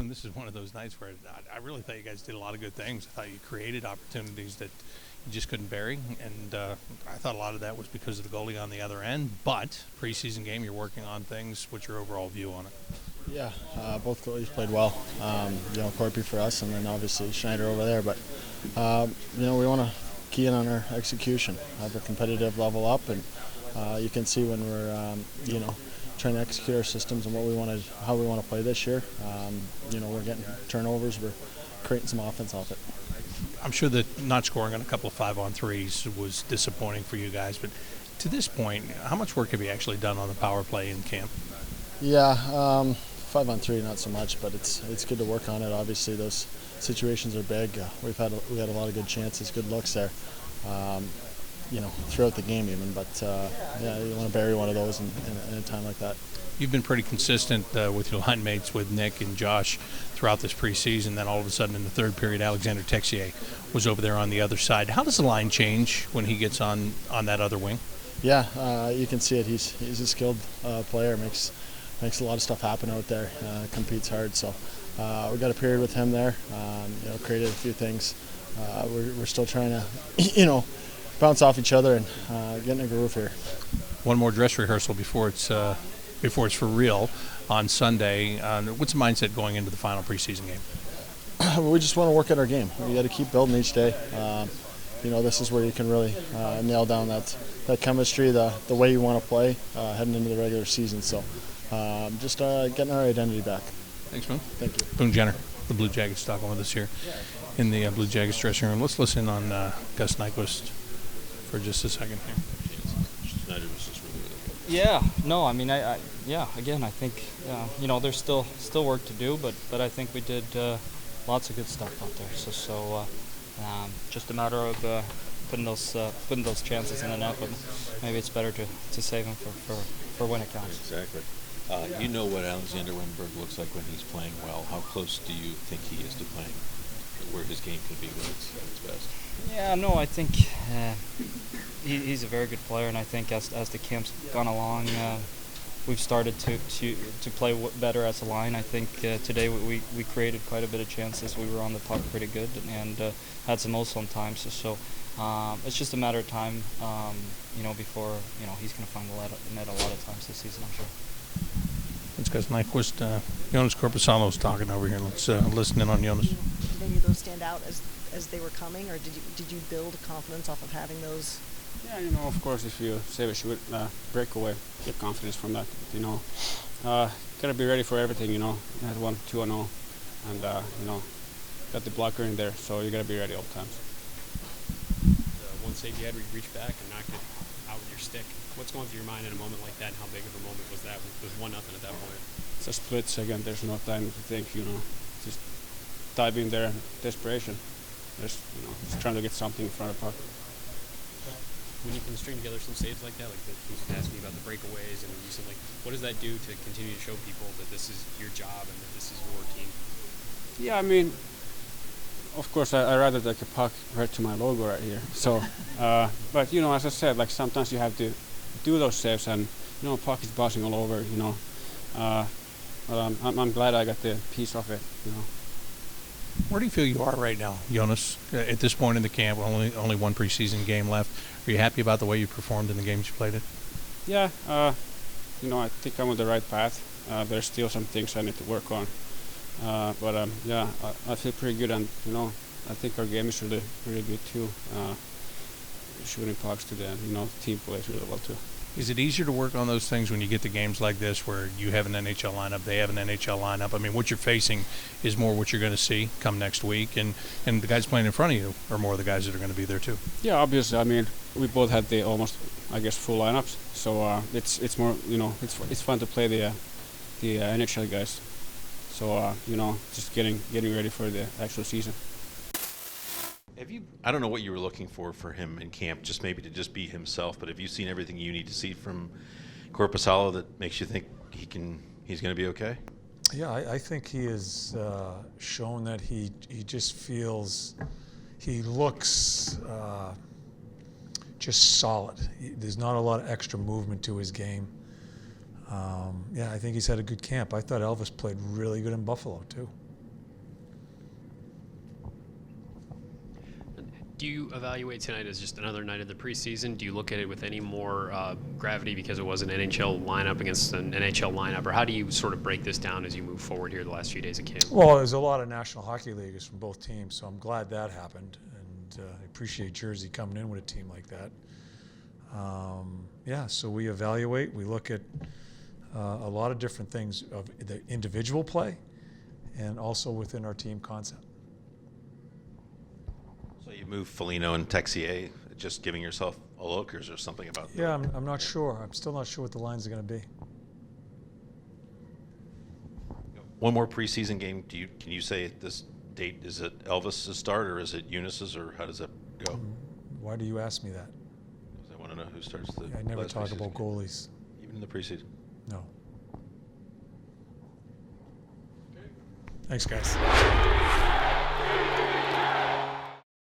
Boone, this is one of those nights where I really thought you guys did a lot of good things. I thought you created opportunities that you just couldn't bury, and I thought a lot of that was because of the goalie on the other end. But preseason game, you're working on things. What's your overall view on it? Yeah, both goalies played well. Korpi for us, and then obviously Schneider over there. But we want to key in on our execution, have a competitive level up, and you can see when we're trying to execute our systems and how we want to play this year. We're getting turnovers, we're creating some offense off it. I'm sure that not scoring on a couple of 5-on-3s was disappointing for you guys, but to this point, how much work have you actually done on the power play in camp? Yeah, 5-on-3 not so much, but it's good to work on it. Obviously, those situations are big. We had a lot of good chances, good looks there. Throughout the game even, but you want to bury one of those in a time like that. You've been pretty consistent with your line mates, with Nick and Josh, throughout this preseason. Then all of a sudden in the third period, Alexander Texier was over there on the other side. How does the line change when he gets on that other wing? Yeah, you can see it. He's a skilled player, makes a lot of stuff happen out there, competes hard. So we got a period with him there, created a few things. We're still trying to, bounce off each other and get in a groove here. One more dress rehearsal before it's for real on Sunday. What's the mindset going into the final preseason game? We just want to work at our game. We got to keep building each day. This is where you can really nail down that chemistry, the way you want to play heading into the regular season. So just getting our identity back. Thanks, Boone. Thank you. Boone Jenner, the Blue Jackets, talking with us here in the Blue Jackets dressing room. Let's listen on Gus Nyquist for just a second here. Schneider was just really good. Yeah, no, I mean, again, I think, there's still work to do, but I think we did lots of good stuff out there. So just a matter of putting those chances in the net, but maybe it's better to save them for when it counts. Exactly. You know what Alexander Wennberg looks like when he's playing well. How close do you think he is to playing where his game can be when it's at its best? Yeah, no, I think he's a very good player, and I think as the camp's gone along, we've started to play better as a line. I think today we created quite a bit of chances. We were on the puck pretty good and had some also on time. So it's just a matter of time, before he's going to find the net a lot of times this season, I'm sure. Let's go Nyquist. Joonas Korpisalo is talking over here. Let's listen in on Joonas. Did any of those stand out as they were coming, or did you build confidence off of having those? Yeah, of course, if you save a shoot, breakaway, get confidence from that. Gotta be ready for everything. You had 1-2-0, and got the blocker in there, so you gotta be ready all the time. One save you had where you reached back and knocked it out with your stick. What's going through your mind in a moment like that, and how big of a moment was that? It was 1-0 at that point. It's a split second. There's no time to think. Just dive in there, desperation. Just trying to get something in front of the puck. When you can string together some saves like that, like he was asking you about the breakaways, and you said, what does that do to continue to show people that this is your job and that this is your team? Yeah, I mean, of course, I rather take a puck right to my logo right here. So, but as I said, sometimes you have to do those saves, and puck is bouncing all over. But I'm glad I got the piece of it. Where do you feel you are right now, Joonas? At this point in the camp, only one preseason game left. Are you happy about the way you performed in the games you played in? Yeah, I think I'm on the right path. There's still some things I need to work on. But I feel pretty good, and I think our game is really, really good too. Shooting pucks to the team plays really well too. Is it easier to work on those things when you get to games like this where you have an NHL lineup, they have an NHL lineup? I mean, what you're facing is more what you're going to see come next week, and the guys playing in front of you are more the guys that are going to be there too. Yeah, obviously. I mean, we both had the almost, full lineups, so it's more, it's fun to play the NHL guys. So just getting ready for the actual season. I don't know what you were looking for him in camp, just maybe to just be himself, but have you seen everything you need to see from Korpisalo that makes you think he's going to be okay? Yeah, I think he has shown that he just feels, he looks just solid. There's not a lot of extra movement to his game. I think he's had a good camp. I thought Elvis played really good in Buffalo too. Do you evaluate tonight as just another night of the preseason? Do you look at it with any more gravity because it was an NHL lineup against an NHL lineup? Or how do you sort of break this down as you move forward here the last few days of camp? Well, there's a lot of National Hockey Leaguers from both teams, so I'm glad that happened. And I appreciate Jersey coming in with a team like that. Yeah, so we evaluate. We look at a lot of different things of the individual play and also within our team concept. So you move Foligno and Texier, just giving yourself a look, or is there something about Yeah, I'm not sure. I'm still not sure what the lines are going to be. One more preseason game. Can you say at this date, is it Elvis' start or is it Joonas's, or how does that go? Why do you ask me that? Because I want to know who starts the I never last talk preseason about game. goalies. Even in the preseason. No. Thanks, guys.